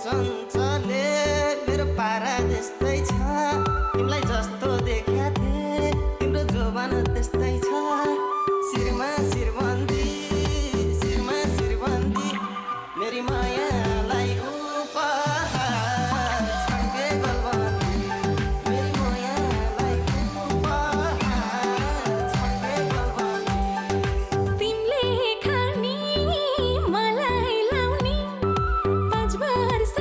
चञ्चले मेरो पारा त्यस्तै छ तिमीलाई जस्तो देखा थिए तिम्रो जोबान त्यस्तै छ शिरमा शिरबन्दी शिरमा शिरबन्दी मेरी मायालाई उपहार छड्के गलबन्दी मेरी मायालाई उपहार छड्के गलबन्दी तिमीले खानी मलाई लाउने 5 वर्ष